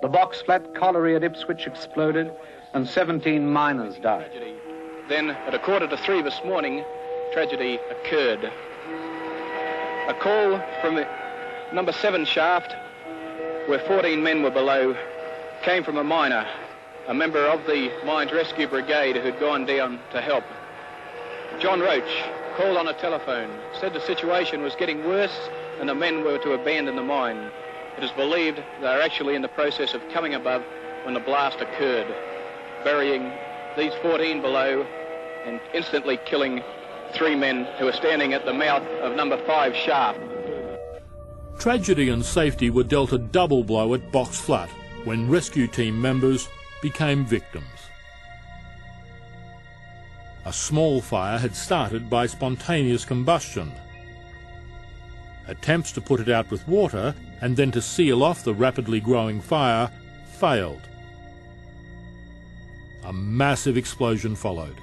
The box flat colliery at Ipswich exploded and 17 miners died. Then, at 2:45 this morning, tragedy occurred. A call from the number 7 shaft, where 14 men were below, came from a miner, a member of the Mines Rescue Brigade who'd gone down to help. John Roach called on a telephone, said the situation was getting worse and the men were to abandon the mine. It is believed they are actually in the process of coming above when the blast occurred, burying these 14 below and instantly killing 3 men who were standing at the mouth of number 5 shaft. Tragedy and safety were dealt a double blow at Box Flat when rescue team members became victims. A small fire had started by spontaneous combustion. Attempts to put it out with water and then to seal off the rapidly growing fire failed. A massive explosion followed.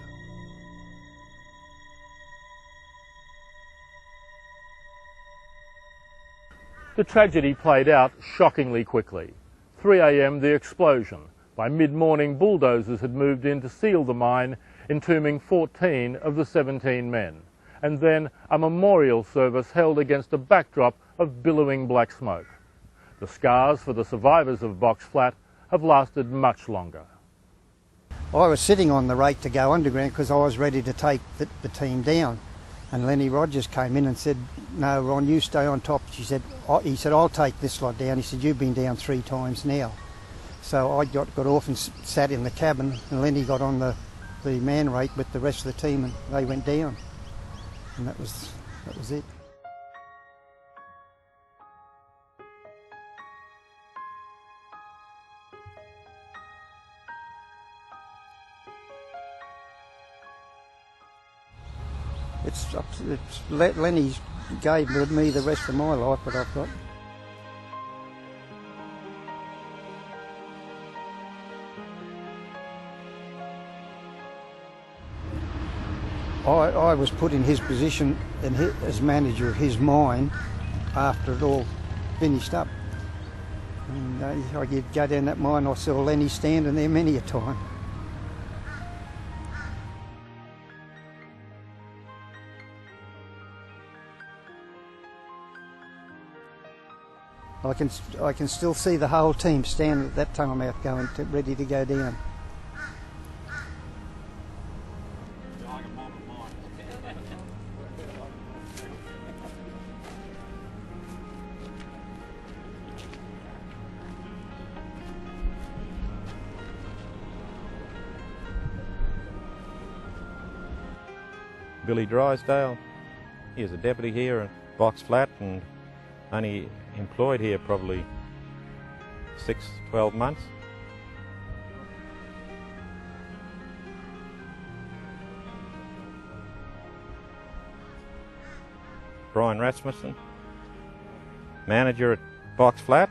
The tragedy played out shockingly quickly. 3 a.m. the explosion. By mid-morning, bulldozers had moved in to seal the mine, entombing 14 of the 17 men. And then a memorial service held against a backdrop of billowing black smoke. The scars for the survivors of Box Flat have lasted much longer. I was sitting on the rake to go underground because I was ready to take the team down. And Lenny Rogers came in and said, "No, Ron, you stay on top." He said, "I'll take this lot down." He said, "You've been down 3 times now." So I got off and sat in the cabin, and Lenny got on the man rake with the rest of the team, and they went down. And that was it. Lenny gave me the rest of my life, but I've got. I was put in his position as manager of his mine after it all finished up. And I'd go down that mine, I saw Lenny standing there many a time. I can still see the whole team standing at that time out going ready to go down. Billy Drysdale, he was a deputy here at Box Flat and only employed here probably 6-12 months. Brian Rasmussen, manager at Box Flat.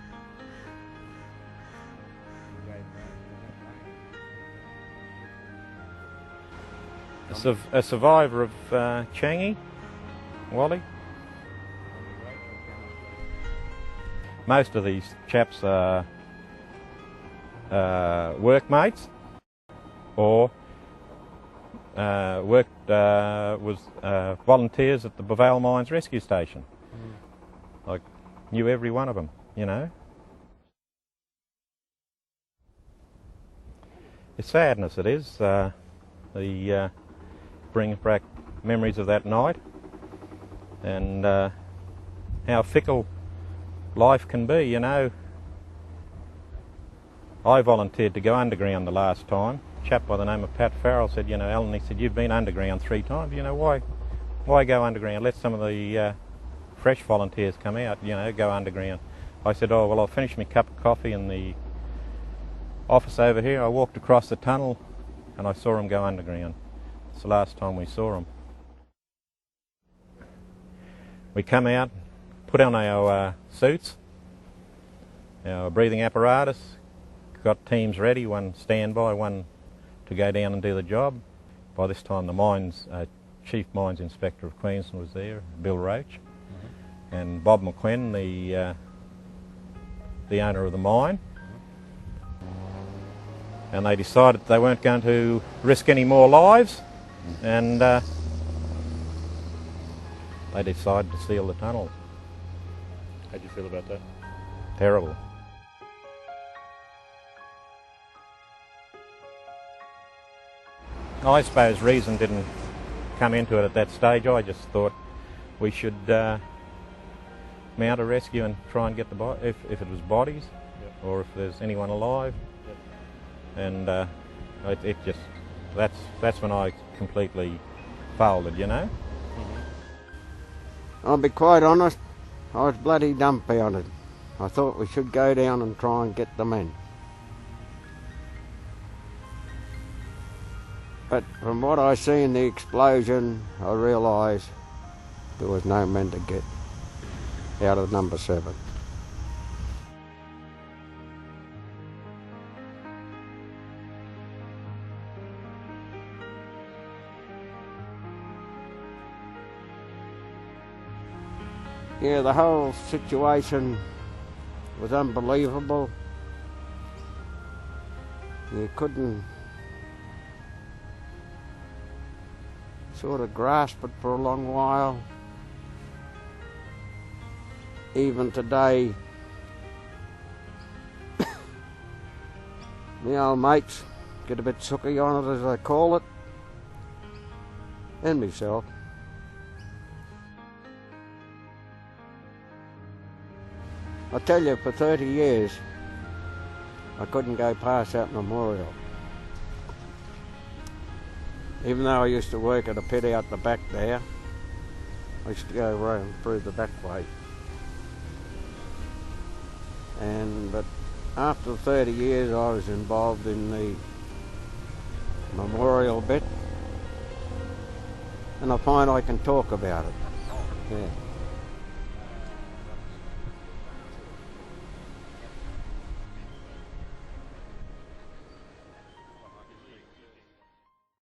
A survivor of Changi, Wally. Most of these chaps are workmates or was volunteers at the Bevale Mines Rescue Station. I knew every one of them, you know. It's sadness, it is. Bring back memories of that night and how fickle life can be, you know. I volunteered to go underground the last time. A chap by the name of Pat Farrell said, you know, Alan, he said, you've been underground 3 times, you know, why go underground? Let some of the fresh volunteers come out, you know, go underground. I said, oh, well, I'll finish my cup of coffee in the office over here. I walked across the tunnel and I saw him go underground. It's the last time we saw him. We come out, put on our suits, our breathing apparatus, got teams ready, one standby, one to go down and do the job. By this time the Chief Mines Inspector of Queensland was there, Bill Roach, and Bob McQuinn, the owner of the mine. and they decided they weren't going to risk any more lives, and they decided to seal the tunnel. How do you feel about that? Terrible. I suppose reason didn't come into it at that stage. I just thought we should mount a rescue and try and get the if it was bodies, yep, or if there's anyone alive. Yep. And it just that's when I completely folded, you know. I'll be quite honest, I was bloody dumbfounded. I thought we should go down and try and get the men. But from what I see in the explosion, I realised there was no men to get out of number 7. Yeah, the whole situation was unbelievable. You couldn't sort of grasp it for a long while. Even today, the old mates get a bit sooky on it, as they call it, and myself. I tell you, for 30 years, I couldn't go past that memorial. Even though I used to work at a pit out the back there, I used to go round through the back way. But after 30 years, I was involved in the memorial bit, and I find I can talk about it. Yeah.